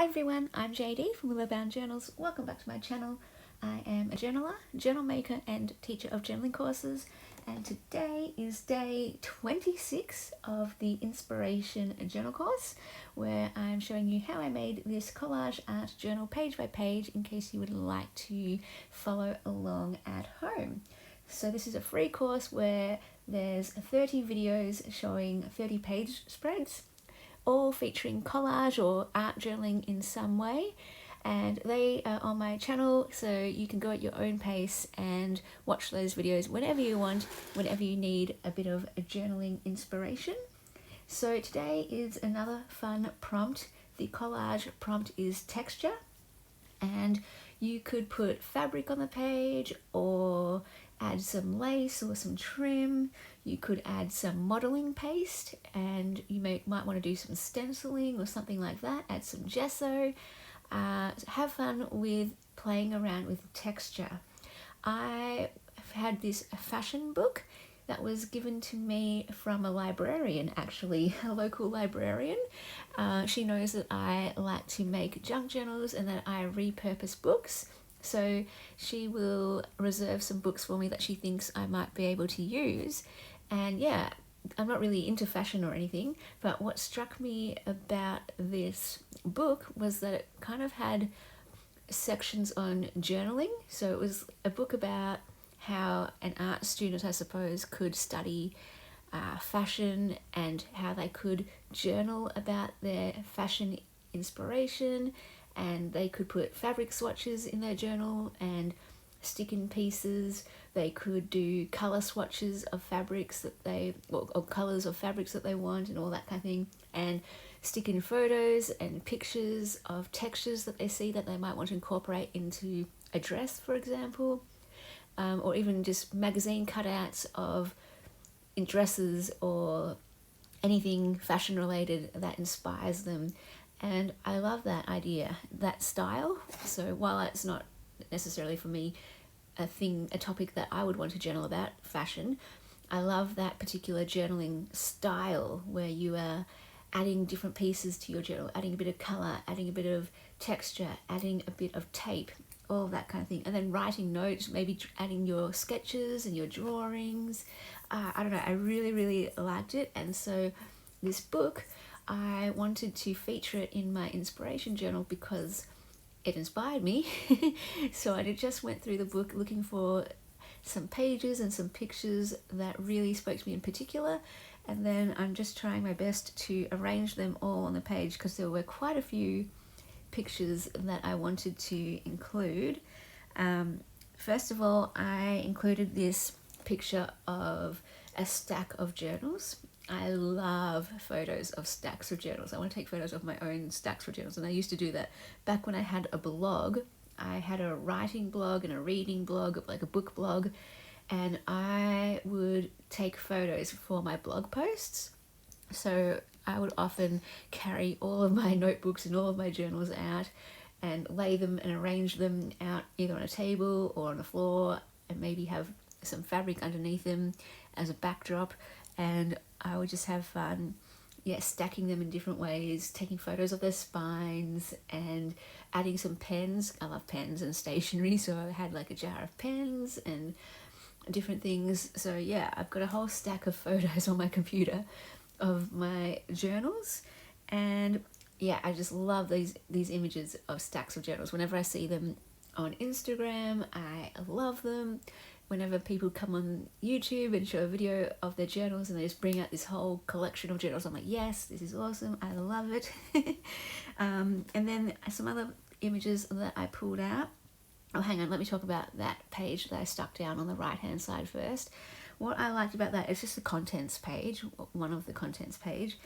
Hi everyone, I'm JD from Willow Journals. Welcome back to my channel. I am a journaler, journal maker and teacher of journaling courses, and today is day 26 of the Inspiration Journal course, where I'm showing you how I made this collage art journal page by page in case you would like to follow along at home. So this is a free course where there's 30 videos showing 30 page spreads, all featuring collage or art journaling in some way, and they are on my channel, so you can go at your own pace and watch those videos whenever you want, whenever you need a bit of a journaling inspiration. So today is another fun prompt. The collage prompt is texture, and you could put fabric on the page or add some lace or some trim. You could add some modeling paste, and you might want to do some stenciling or something like that. Add some gesso. Have fun with playing around with texture. I had this fashion book that was given to me from a librarian, actually, a local librarian. She knows that I like to make junk journals and that I repurpose books. So she will reserve some books for me that she thinks I might be able to use. And yeah, I'm not really into fashion or anything, but what struck me about this book was that it kind of had sections on journaling. So it was a book about how an art student, I suppose, could study fashion and how they could journal about their fashion inspiration, and they could put fabric swatches in their journal and stick in pieces. They could do color swatches of fabrics that they, or colors of fabrics that they want and all that kind of thing, and stick in photos and pictures of textures that they see that they might want to incorporate into a dress, for example, or even just magazine cutouts of dresses or anything fashion related that inspires them. And I love that idea, that style. So while it's not necessarily for me a topic that I would want to journal about, fashion, I love that particular journaling style where you are adding different pieces to your journal, adding a bit of color, adding a bit of texture, adding a bit of tape, all that kind of thing, and then writing notes, maybe adding your sketches and your drawings. I don't know, I really liked it, and so this book, I wanted to feature it in my inspiration journal because it inspired me. So I just went through the book looking for some pages and some pictures that really spoke to me in particular, and then I'm just trying my best to arrange them all on the page because there were quite a few pictures that I wanted to include. First of all, I included this picture of a stack of journals. I love photos of stacks of journals. I want to take photos of my own stacks of journals, and I used to do that back when I had a blog. I had a writing blog and a reading blog, like a book blog, and I would take photos for my blog posts. So I would often carry all of my notebooks and all of my journals out and lay them and arrange them out either on a table or on the floor, and maybe have some fabric underneath them as a backdrop, and I would just have fun, stacking them in different ways, taking photos of their spines and adding some pens. I love pens and stationery, so I had like a jar of pens and different things. So yeah, I've got a whole stack of photos on my computer of my journals, and yeah, I just love these images of stacks of journals. Whenever I see them on Instagram, I love them. Whenever people come on YouTube and show a video of their journals and they just bring out this whole collection of journals, I'm like, yes, this is awesome, I love it. And then some other images that I pulled out. Oh, hang on, let me talk about that page that I stuck down on the right hand side first. What I liked about that is just the contents page, one of the contents page,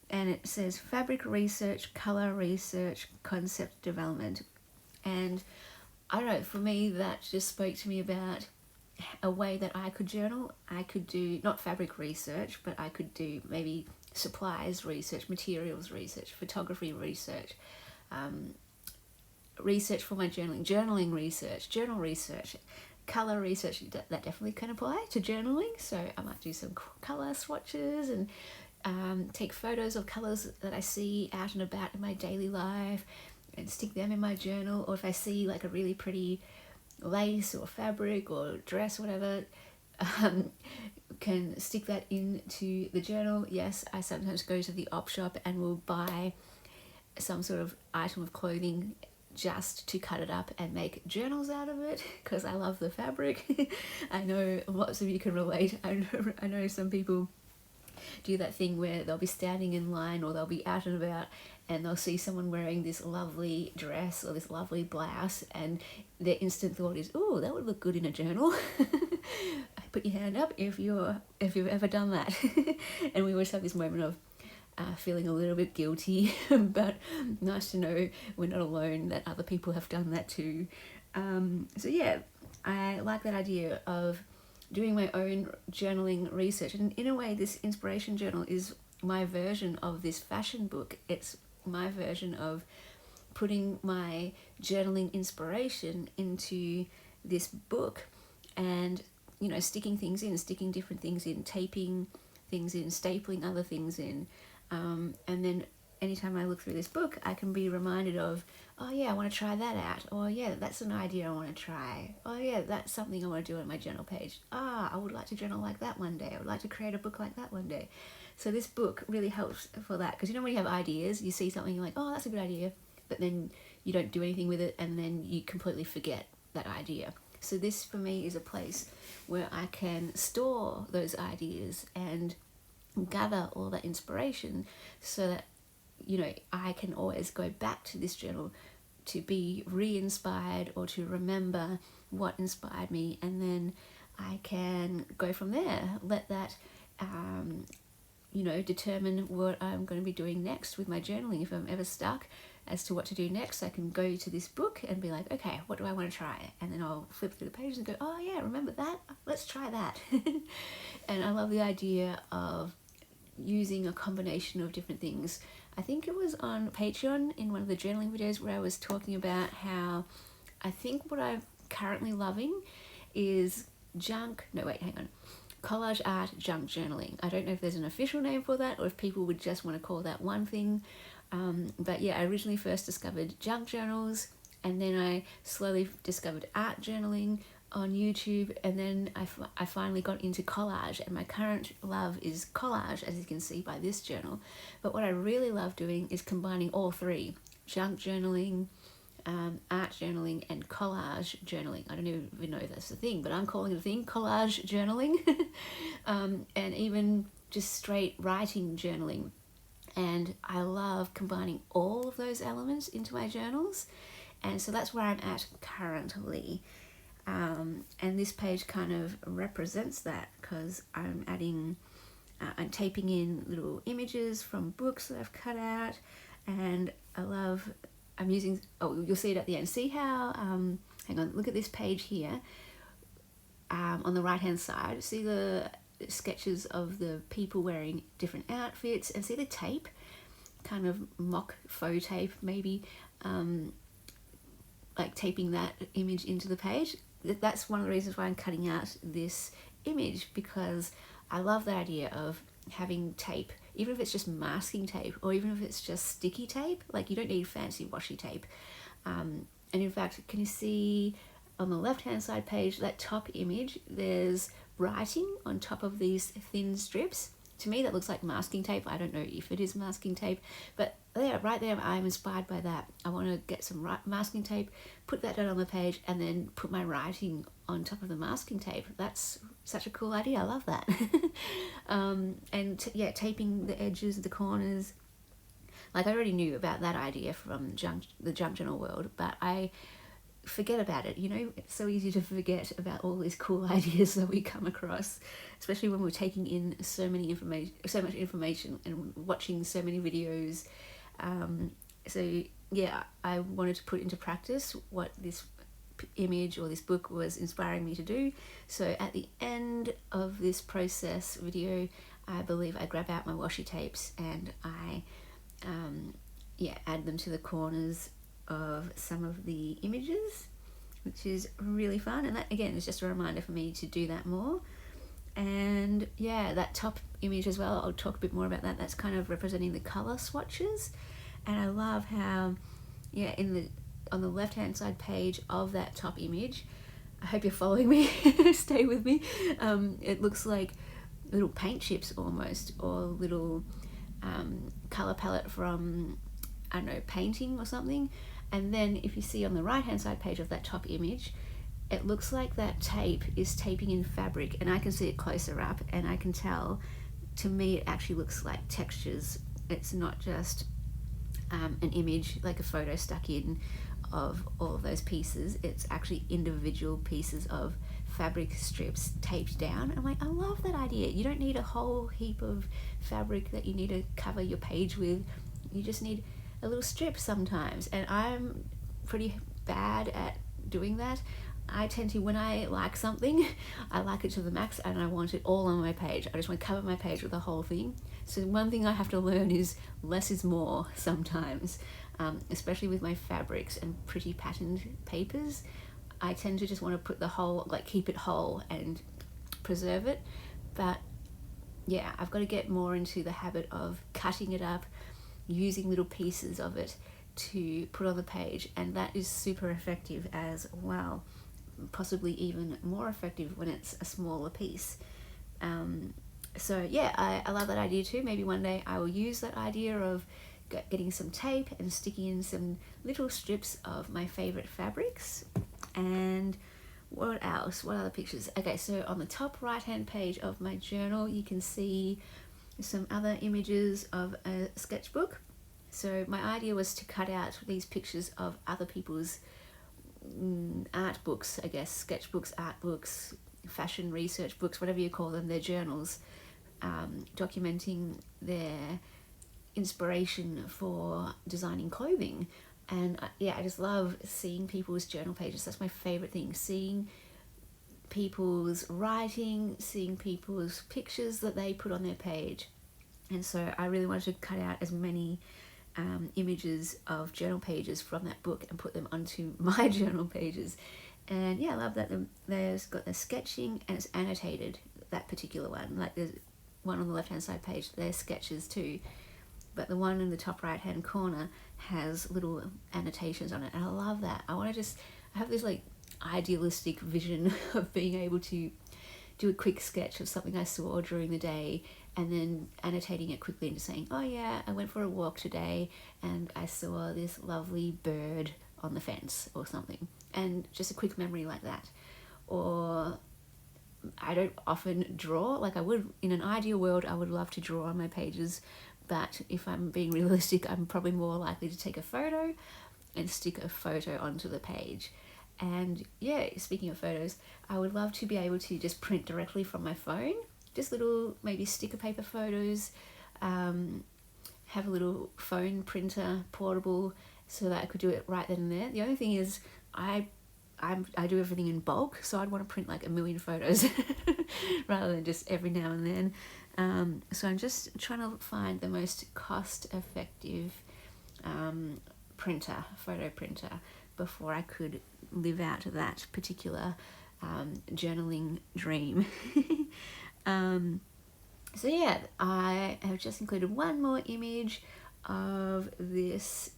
and it says fabric research, color research, concept development. And I don't know, for me that just spoke to me about a way that I could journal. I could do not fabric research, but I could do maybe supplies research, materials research, photography research, research for my journaling research, journal research, color research. That definitely can apply to journaling. So I might do some color swatches and take photos of colours that I see out and about in my daily life and stick them in my journal. Or if I see like a really pretty lace or fabric or dress, whatever, can stick that into the journal. Yes, I sometimes go to the op shop and will buy some sort of item of clothing just to cut it up and make journals out of it because I love the fabric. I know lots of you can relate. I know some people do that thing where they'll be standing in line or they'll be out and about and they'll see someone wearing this lovely dress or this lovely blouse and their instant thought is, oh, that would look good in a journal. Put your hand up if you've ever done that. And we always have this moment of feeling a little bit guilty, but nice to know we're not alone, that other people have done that too. So yeah, I like that idea of doing my own journaling research. And in a way, this inspiration journal is my version of this fashion book. It's my version of putting my journaling inspiration into this book and, you know, sticking different things in, taping things in, stapling other things in. And then anytime I look through this book, I can be reminded of, oh yeah, I want to try that out. Or yeah, that's an idea I want to try. Oh yeah, that's something I want to do on my journal page. I would like to journal like that one day. I would like to create a book like that one day. So this book really helps for that. Because you know when you have ideas, you see something, you're like, oh, that's a good idea. But then you don't do anything with it and then you completely forget that idea. So this for me is a place where I can store those ideas and gather all that inspiration so that, you know, I can always go back to this journal to be re-inspired or to remember what inspired me, and then I can go from there. Let that, you know, determine what I'm going to be doing next with my journaling. If I'm ever stuck as to what to do next, I can go to this book and be like, okay, what do I want to try? And then I'll flip through the pages and go, oh yeah, remember that? Let's try that. And I love the idea of using a combination of different things. I think it was on Patreon in one of the journaling videos where I was talking about how I think what I'm currently loving is collage art junk journaling. I don't know if there's an official name for that or if people would just want to call that one thing. But yeah, I originally first discovered junk journals and then I slowly discovered art journaling on YouTube, and then I finally got into collage, and my current love is collage, as you can see by this journal. But what I really love doing is combining all three: junk journaling, art journaling, and collage journaling. I don't even know if that's a thing, but I'm calling it a thing, collage journaling. And even just straight writing journaling. And I love combining all of those elements into my journals, and so that's where I'm at currently. And this page kind of represents that because I'm I'm taping in little images from books that I've cut out, and I'm using, you'll see it at the end. See how, hang on, look at this page here, on the right hand side, see the sketches of the people wearing different outfits, and see the tape, kind of mock faux tape maybe, like taping that image into the page. That's one of the reasons why I'm cutting out this image, because I love the idea of having tape, even if it's just masking tape or even if it's just sticky tape. Like, you don't need fancy washi tape. And in fact, can you see on the left hand side page, that top image, there's writing on top of these thin strips. To me that looks like masking tape. I don't know if it is masking tape, but there, right there, I'm inspired by that. I want to get some masking tape, put that down on the page, and then put my writing on top of the masking tape. That's such a cool idea. I love that. Yeah, taping the edges, the corners. Like, I already knew about that idea from the junk journal world, but I forget about it. You know, it's so easy to forget about all these cool ideas that we come across, especially when we're taking in so much information and watching so many videos. So yeah, I wanted to put into practice what this image or this book was inspiring me to do. So at the end of this process video, I believe I grab out my washi tapes and I add them to the corners of some of the images, which is really fun. And that again is just a reminder for me to do that more. And yeah, that top image as well. I'll talk a bit more about that. That's kind of representing the color swatches. And I love how, yeah, on the left hand side page of that top image, I hope you're following me, stay with me, it looks like little paint chips almost, or little color palette from, I don't know, painting or something. And then if you see on the right hand side page of that top image, it looks like that tape is taping in fabric, and I can see it closer up and I can tell, to me it actually looks like textures. It's not just an image, like a photo stuck in of all of those pieces. It's actually individual pieces of fabric strips taped down. I'm like, I love that idea. You don't need a whole heap of fabric that you need to cover your page with. You just need a little strip sometimes, and I'm pretty bad at doing that. I tend to, when I like something, I like it to the max and I want it all on my page. I just want to cover my page with the whole thing. So one thing I have to learn is less is more sometimes, especially with my fabrics and pretty patterned papers. I tend to just want to put the whole, like keep it whole and preserve it. But yeah, I've got to get more into the habit of cutting it up, using little pieces of it to put on the page, and that is super effective as well. Possibly even more effective when it's a smaller piece. So yeah, I love that idea too. Maybe one day I will use that idea of getting some tape and sticking in some little strips of my favorite fabrics. And what else? What other pictures? Okay, so on the top right hand page of my journal, you can see some other images of a sketchbook. So my idea was to cut out these pictures of other people's art books, I guess, sketchbooks, art books, fashion research books, whatever you call them, their journals, documenting their inspiration for designing clothing. And yeah, I just love seeing people's journal pages. That's my favorite thing, seeing people's writing, seeing people's pictures that they put on their page. And so I really wanted to cut out as many images of journal pages from that book and put them onto my journal pages. And yeah, I love that there's got the sketching and it's annotated, that particular one. Like there's one on the left hand side page, there's sketches too, but the one in the top right hand corner has little annotations on it, and I love that. I have this like idealistic vision of being able to do a quick sketch of something I saw during the day and then annotating it quickly and just saying, oh yeah, I went for a walk today and I saw this lovely bird on the fence or something. And just a quick memory like that. Or I don't often draw. Like I would, in an ideal world, I would love to draw on my pages. But if I'm being realistic, I'm probably more likely to take a photo and stick a photo onto the page. And yeah, speaking of photos, I would love to be able to just print directly from my phone. Just little, maybe sticker paper photos, have a little phone printer, portable, so that I could do it right then and there. The only thing is I do everything in bulk, so I'd want to print like 1 million photos rather than just every now and then. So I'm just trying to find the most cost-effective photo printer, before I could live out that particular journaling dream. So yeah, I have just included one more image of this,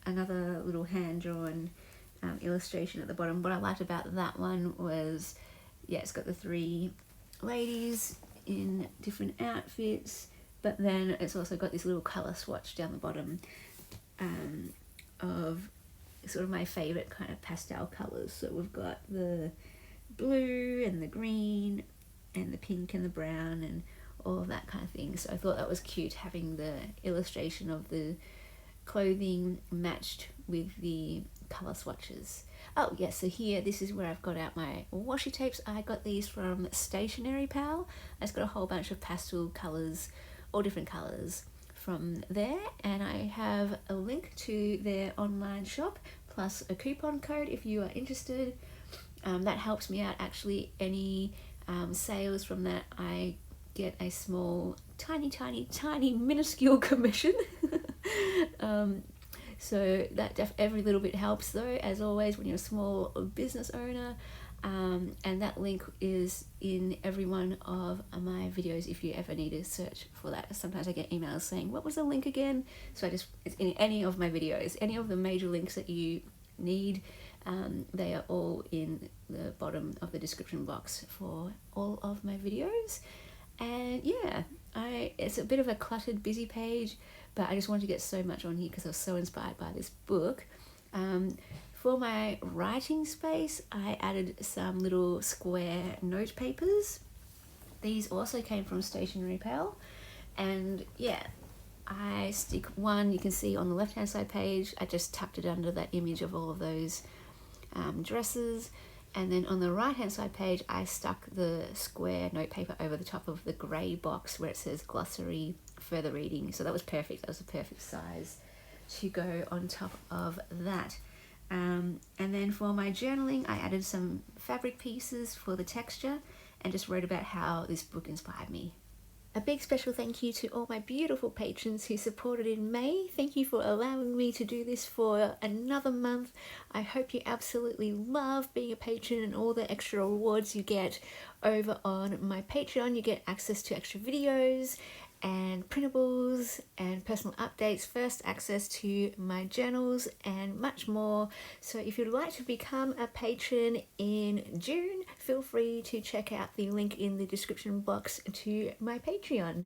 another little hand-drawn illustration at the bottom. What I liked about that one was, yeah, it's got the 3 ladies in different outfits, but then it's also got this little colour swatch down the bottom of sort of my favourite kind of pastel colours. So we've got the blue and the green and the pink and the brown and all of that kind of thing. So I thought that was cute, having the illustration of the clothing matched with the colour swatches. Oh yeah, so here, this is where I've got out my washi tapes. I got these from Stationery Pal. It's got a whole bunch of pastel colours, all different colours from there, and I have a link to their online shop plus a coupon code if you are interested. That helps me out actually. Any sales from that, I get a small, tiny minuscule commission. So that every little bit helps though. As always, when you're a small business owner, and that link is in every one of my videos if you ever need to search for that. Sometimes I get emails saying, what was the link again? So it's in any of my videos, any of the major links that you need, they are all in the bottom of the description box for all of my videos. And yeah, it's a bit of a cluttered, busy page, but I just wanted to get so much on here because I was so inspired by this book. For my writing space, I added some little square note papers. These also came from Stationery Pal, and yeah, I stick one, you can see on the left hand side page, I just tucked it under that image of all of those dresses, and then on the right hand side page I stuck the square note paper over the top of the grey box where it says glossary further reading. So that was perfect, that was the perfect size to go on top of that. And then for my journaling, I added some fabric pieces for the texture and just wrote about how this book inspired me. A big special thank you to all my beautiful patrons who supported in May. Thank you for allowing me to do this for another month. I hope you absolutely love being a patron and all the extra rewards you get over on my Patreon. You get access to extra videos and printables and personal updates, first access to my journals and much more. So if you'd like to become a patron in June, feel free to check out the link in the description box to my Patreon.